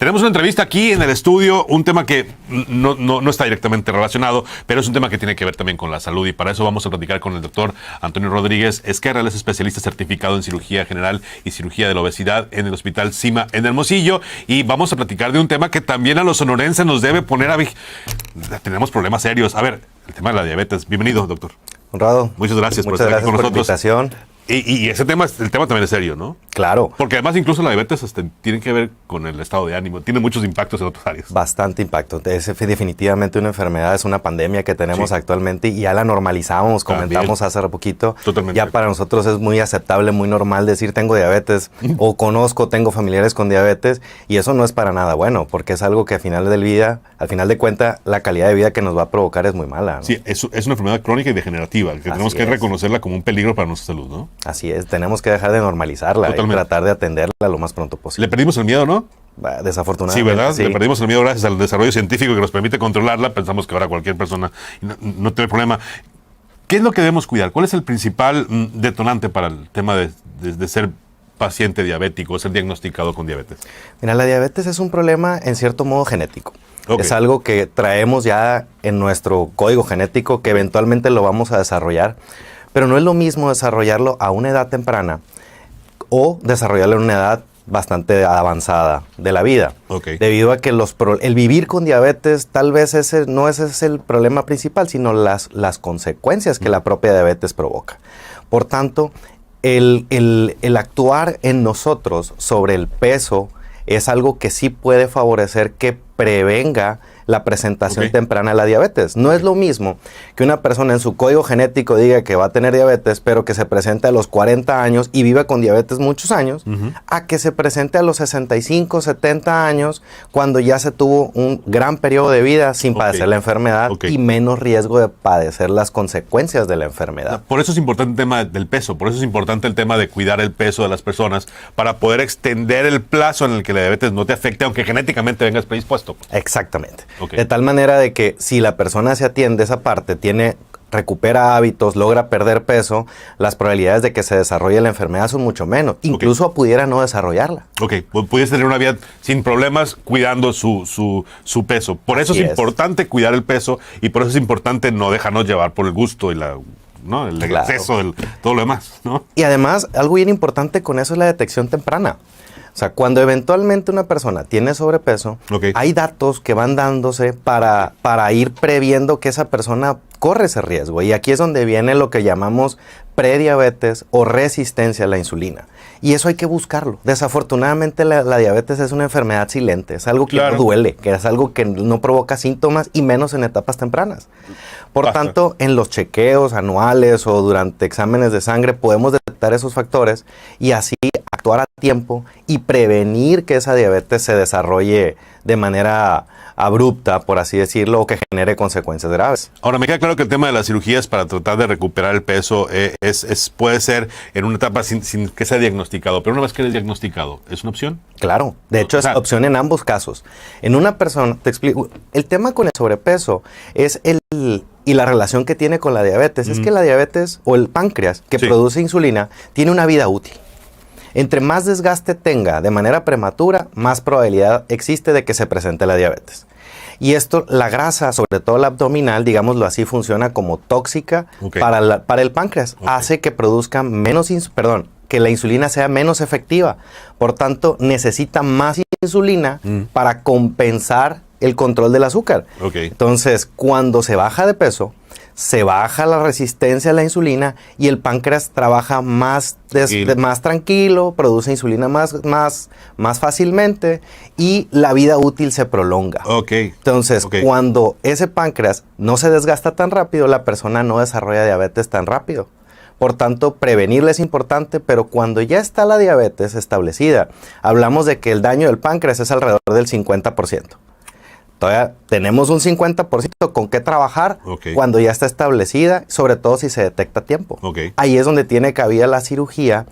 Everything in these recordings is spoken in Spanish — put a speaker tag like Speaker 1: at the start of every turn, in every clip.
Speaker 1: Tenemos una entrevista aquí en el estudio, un tema que no está directamente relacionado, pero es un tema que tiene que ver también con la salud, y para eso vamos a platicar con el doctor Antonio Rodríguez Esquerra. Él es especialista certificado en cirugía general y cirugía de la obesidad en el Hospital Cima en Hermosillo, y vamos a platicar de un tema que también a los sonorenses nos debe poner a... Tenemos problemas serios. A ver, el tema de la diabetes. Bienvenido, doctor.
Speaker 2: Honrado.
Speaker 1: Muchas gracias por estar aquí con nosotros. El tema también es serio, ¿no?
Speaker 2: Claro.
Speaker 1: Porque además incluso la diabetes tiene que ver con el estado de ánimo, tiene muchos impactos en otras áreas.
Speaker 2: Bastante impacto. Es definitivamente una enfermedad, es una pandemia que tenemos actualmente y ya la normalizamos, comentamos hace poquito.
Speaker 1: Totalmente.
Speaker 2: Ya para nosotros es muy aceptable, muy normal decir tengo diabetes o tengo familiares con diabetes, y eso no es para nada bueno, porque es algo que al final de cuentas, la calidad de vida que nos va a provocar es muy mala, ¿no?
Speaker 1: Sí, es una enfermedad crónica y degenerativa, que tenemos que reconocerla como un peligro para nuestra salud, ¿no?
Speaker 2: Así es, tenemos que dejar de normalizarla y tratar de atenderla lo más pronto posible.
Speaker 1: Le perdimos el miedo, ¿no?
Speaker 2: Desafortunadamente.
Speaker 1: Sí, ¿verdad?
Speaker 2: Sí.
Speaker 1: Le perdimos el miedo gracias al desarrollo científico que nos permite controlarla. Pensamos que ahora cualquier persona no tiene problema. ¿Qué es lo que debemos cuidar? ¿Cuál es el principal detonante para el tema de ser paciente diabético, ser diagnosticado con diabetes?
Speaker 2: Mira, la diabetes es un problema en cierto modo genético.
Speaker 1: Okay.
Speaker 2: Es algo que traemos ya en nuestro código genético, que eventualmente lo vamos a desarrollar, pero no es lo mismo desarrollarlo a una edad temprana o desarrollarlo en una edad bastante avanzada de la vida.
Speaker 1: Okay.
Speaker 2: Debido a que el vivir con diabetes tal vez no ese es el problema principal, sino las consecuencias que la propia diabetes provoca. Por tanto, el actuar en nosotros sobre el peso es algo que sí puede favorecer que prevenga la presentación temprana de la diabetes. No es lo mismo que una persona en su código genético diga que va a tener diabetes, pero que se presente a los 40 años y viva con diabetes muchos años, a que se presente a los 65, 70 años, cuando ya se tuvo un gran periodo de vida sin padecer la enfermedad y menos riesgo de padecer las consecuencias de la enfermedad.
Speaker 1: Por eso es importante el tema del peso, por eso es importante el tema de cuidar el peso de las personas, para poder extender el plazo en el que la diabetes no te afecte, aunque genéticamente vengas predispuesto.
Speaker 2: Exactamente. De tal manera de que si la persona se atiende esa parte, recupera hábitos, logra perder peso, las probabilidades de que se desarrolle la enfermedad son mucho menos. Incluso pudiera no desarrollarla.
Speaker 1: Pudiese tener una vida sin problemas cuidando su peso. Por eso es importante cuidar el peso, y por eso es importante no dejarnos llevar por el gusto y el exceso de todo lo demás, ¿no? Y
Speaker 2: además, algo bien importante con eso es la detección temprana. O sea, cuando eventualmente una persona tiene sobrepeso, hay datos que van dándose para ir previendo que esa persona corre ese riesgo. Y aquí es donde viene lo que llamamos prediabetes o resistencia a la insulina. Y eso hay que buscarlo. Desafortunadamente la diabetes es una enfermedad silente, es algo que no duele, que es algo que no provoca síntomas, y menos en etapas tempranas. Por tanto, en los chequeos anuales o durante exámenes de sangre podemos detectar esos factores y así actuar a tiempo y prevenir que esa diabetes se desarrolle de manera abrupta, por así decirlo, o que genere consecuencias graves.
Speaker 1: Ahora, me queda claro que el tema de las cirugías para tratar de recuperar el peso puede ser en una etapa sin que sea diagnosticado, pero una vez que eres diagnosticado, ¿es una opción?
Speaker 2: Claro, de hecho es opción en ambos casos. En una persona, te explico, el tema con el sobrepeso es y la relación que tiene con la diabetes, es que la diabetes o el páncreas que produce insulina tiene una vida útil. Entre más desgaste tenga de manera prematura, más probabilidad existe de que se presente la diabetes. Y esto, la grasa, sobre todo la abdominal, digámoslo así, funciona como tóxica para el páncreas. Hace que produzca que la insulina sea menos efectiva. Por tanto, necesita más insulina para compensar el control del azúcar. Entonces, cuando se baja de peso, se baja la resistencia a la insulina y el páncreas trabaja más tranquilo, produce insulina más fácilmente y la vida útil se prolonga. Entonces, cuando ese páncreas no se desgasta tan rápido, la persona no desarrolla diabetes tan rápido. Por tanto, prevenirla es importante, pero cuando ya está la diabetes establecida, hablamos de que el daño del páncreas es alrededor del 50%. Todavía tenemos un 50% con qué trabajar cuando ya está establecida, sobre todo si se detecta a tiempo. Ahí es donde tiene cabida la cirugía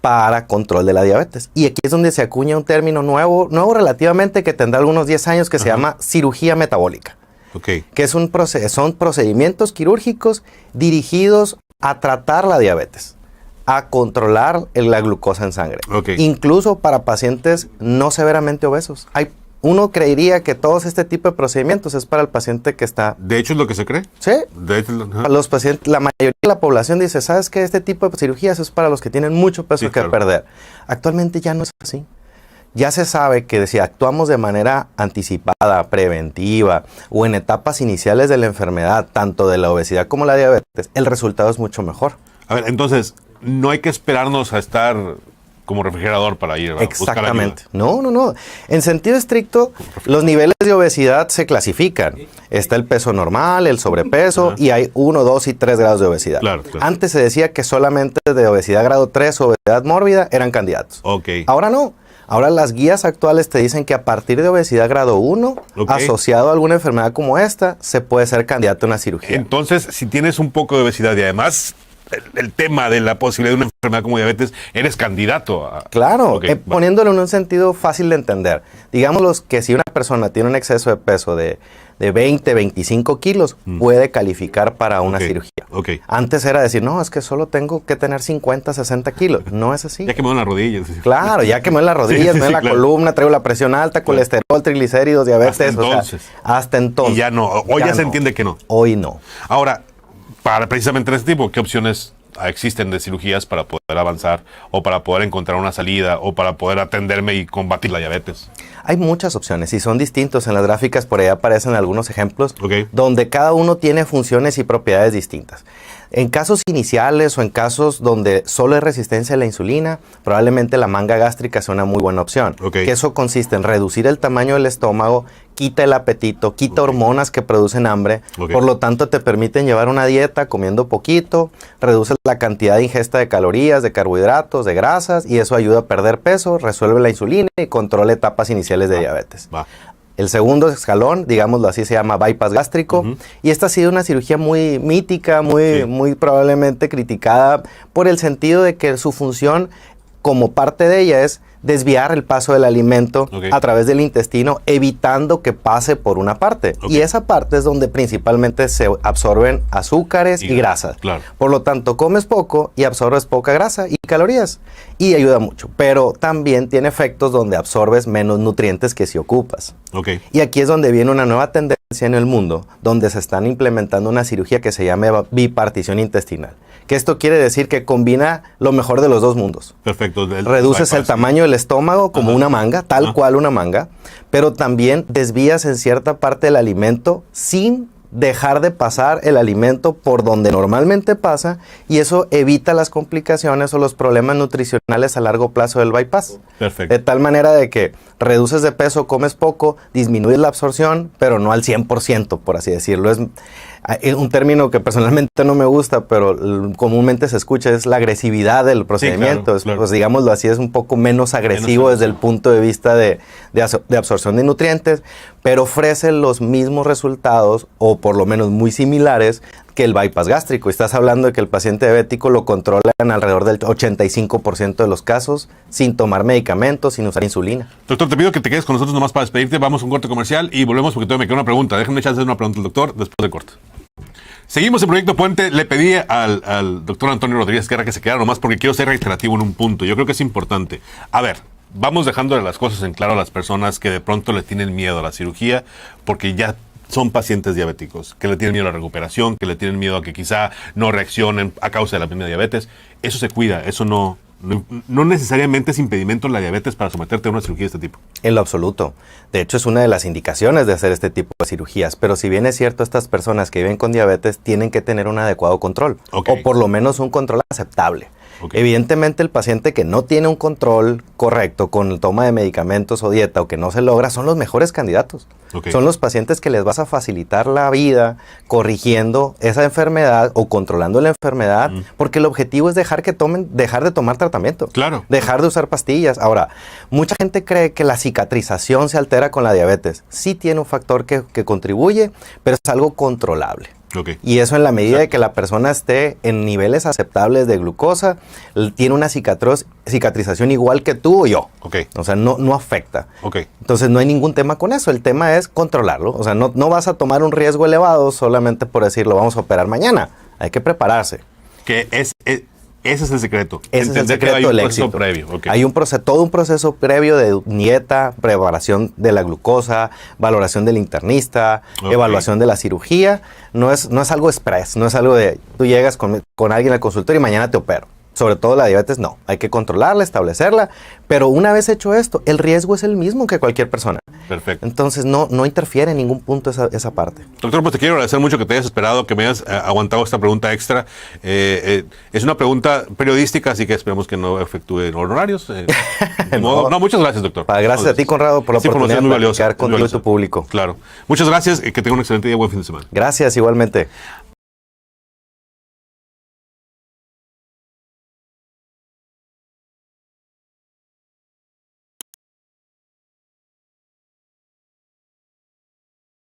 Speaker 2: para control de la diabetes. Y aquí es donde se acuña un término nuevo relativamente, que tendrá algunos 10 años, que se llama cirugía metabólica. Que son procedimientos quirúrgicos dirigidos a tratar la diabetes. a controlar la glucosa en sangre.
Speaker 1: Okay.
Speaker 2: Incluso para pacientes no severamente obesos. Uno creería que todo este tipo de procedimientos es para el paciente que está...
Speaker 1: De hecho, es lo que se cree.
Speaker 2: Sí.
Speaker 1: De hecho,
Speaker 2: los pacientes, la mayoría de la población dice, ¿sabes qué? Este tipo de cirugías es para los que tienen mucho peso que perder. Actualmente ya no es así. Ya se sabe que si actuamos de manera anticipada, preventiva o en etapas iniciales de la enfermedad, tanto de la obesidad como la diabetes, el resultado es mucho mejor.
Speaker 1: A ver, entonces, no hay que esperarnos a estar como refrigerador para ir a
Speaker 2: Exactamente. No. En sentido estricto, los niveles de obesidad se clasifican. Está el peso normal, el sobrepeso, y hay 1, 2 y 3 grados de obesidad.
Speaker 1: Claro.
Speaker 2: Antes se decía que solamente de obesidad grado 3 o obesidad mórbida eran candidatos.
Speaker 1: Okay.
Speaker 2: Ahora no. Ahora las guías actuales te dicen que a partir de obesidad grado 1, asociado a alguna enfermedad como esta, se puede ser candidato a una cirugía.
Speaker 1: Entonces, si tienes un poco de obesidad y además el tema de la posibilidad de una enfermedad como diabetes, eres candidato a...
Speaker 2: Claro, poniéndolo en un sentido fácil de entender. Digámoslo que si una persona tiene un exceso de peso de 20, 25 kilos, puede calificar para una cirugía. Antes era decir, no, es que solo tengo que tener 50, 60 kilos. No es así.
Speaker 1: Ya que me duelen las rodillas.
Speaker 2: Claro, ya que me duelen las rodillas, me duele la columna, traigo la presión alta, colesterol, triglicéridos, diabetes. Hasta entonces.
Speaker 1: Y ya no. Hoy ya se entiende que no.
Speaker 2: Hoy no.
Speaker 1: Ahora, para precisamente este tipo, ¿qué opciones existen de cirugías para poder avanzar o para poder encontrar una salida o para poder atenderme y combatir la diabetes?
Speaker 2: Hay muchas opciones y son distintos. En las gráficas por ahí aparecen algunos ejemplos donde cada uno tiene funciones y propiedades distintas. En casos iniciales o en casos donde solo hay resistencia a la insulina, probablemente la manga gástrica sea una muy buena opción. Que eso consiste en reducir el tamaño del estómago, quita el apetito, quita hormonas que producen hambre, por lo tanto te permiten llevar una dieta comiendo poquito, reduce la cantidad de ingesta de calorías, de carbohidratos, de grasas, y eso ayuda a perder peso, resuelve la insulina y controla etapas iniciales de diabetes. El segundo escalón, digámoslo así, se llama bypass gástrico, y esta ha sido una cirugía muy mítica, muy probablemente criticada por el sentido de que su función como parte de ella es desviar el paso del alimento a través del intestino, evitando que pase por una parte. Y esa parte es donde principalmente se absorben azúcares y grasas. Por lo tanto, comes poco y absorbes poca grasa y calorías. Y ayuda mucho. Pero también tiene efectos donde absorbes menos nutrientes que si ocupas. Y aquí es donde viene una nueva tendencia en el mundo, donde se están implementando una cirugía que se llama bipartición intestinal. Que esto quiere decir que combina lo mejor de los dos mundos.
Speaker 1: Perfecto.
Speaker 2: Reduces el tamaño del estómago como una manga, tal cual una manga, pero también desvías en cierta parte del alimento sin dejar de pasar el alimento por donde normalmente pasa, y eso evita las complicaciones o los problemas nutricionales a largo plazo del bypass.
Speaker 1: Perfecto.
Speaker 2: De tal manera de que reduces de peso, comes poco, disminuyes la absorción, pero no al 100%, por así decirlo. Es un término que personalmente no me gusta, pero comúnmente se escucha, es la agresividad del procedimiento. Pues digámoslo así, es un poco menos agresivo desde el punto de vista de absorción de nutrientes, pero ofrece los mismos resultados, o por lo menos muy similares, que el bypass gástrico. Estás hablando de que el paciente diabético lo controla en alrededor del 85% de los casos, sin tomar medicamentos, sin usar insulina.
Speaker 1: Doctor, te pido que te quedes con nosotros nomás para despedirte. Vamos a un corte comercial y volvemos porque todavía me queda una pregunta. Déjenme chance de una pregunta al doctor después del corte. Seguimos en Proyecto Puente. Le pedí al doctor Antonio Rodríguez Esquerra que se quedara nomás porque quiero ser reiterativo en un punto. Yo creo que es importante. A ver, vamos dejándole las cosas en claro a las personas que de pronto le tienen miedo a la cirugía porque ya son pacientes diabéticos, que le tienen miedo a la recuperación, que le tienen miedo a que quizá no reaccionen a causa de la misma diabetes. Eso se cuida, eso no necesariamente es impedimento en la diabetes para someterte a una cirugía de este tipo.
Speaker 2: En lo absoluto. De hecho, es una de las indicaciones de hacer este tipo de cirugías. Pero si bien es cierto, estas personas que viven con diabetes tienen que tener un adecuado control. O por lo menos un control aceptable. Evidentemente, el paciente que no tiene un control correcto con el toma de medicamentos o dieta o que no se logra, son los mejores candidatos. Son los pacientes que les vas a facilitar la vida corrigiendo esa enfermedad o controlando la enfermedad, porque el objetivo es dejar de tomar tratamiento. Dejar de usar pastillas. Ahora, mucha gente cree que la cicatrización se altera con la diabetes. Sí tiene un factor que contribuye, pero es algo controlable. Y eso en la medida de que la persona esté en niveles aceptables de glucosa, tiene una cicatrización igual que tú o yo. O sea, no afecta. Entonces no hay ningún tema con eso. El tema es controlarlo. O sea, no vas a tomar un riesgo elevado solamente por decirlo, vamos a operar mañana. Hay que prepararse.
Speaker 1: Que Ese es el secreto.
Speaker 2: Ese es el secreto
Speaker 1: hay un
Speaker 2: del
Speaker 1: proceso
Speaker 2: éxito.
Speaker 1: previo. Ok.
Speaker 2: Hay todo un proceso previo de dieta, preparación de la glucosa, valoración del internista,
Speaker 1: Ok.
Speaker 2: evaluación de la cirugía. No es algo express, no es algo de tú llegas con alguien al consultorio y mañana te opero. Sobre todo la diabetes, no. Hay que controlarla, establecerla. Pero una vez hecho esto, el riesgo es el mismo que cualquier persona.
Speaker 1: Perfecto.
Speaker 2: Entonces no interfiere en ningún punto esa parte.
Speaker 1: Doctor, pues te quiero agradecer mucho que te hayas esperado, que me hayas aguantado esta pregunta extra. Es una pregunta periodística, así que esperemos que no efectúen honorarios. No, muchas gracias, doctor.
Speaker 2: Gracias a ti, Conrado, por la
Speaker 1: Esta información
Speaker 2: oportunidad
Speaker 1: es muy
Speaker 2: de
Speaker 1: valiosa,
Speaker 2: platicar con
Speaker 1: muy
Speaker 2: tu
Speaker 1: valiosa.
Speaker 2: público.
Speaker 1: Claro. Muchas gracias, que tenga un excelente día y buen fin de semana.
Speaker 2: Gracias, igualmente.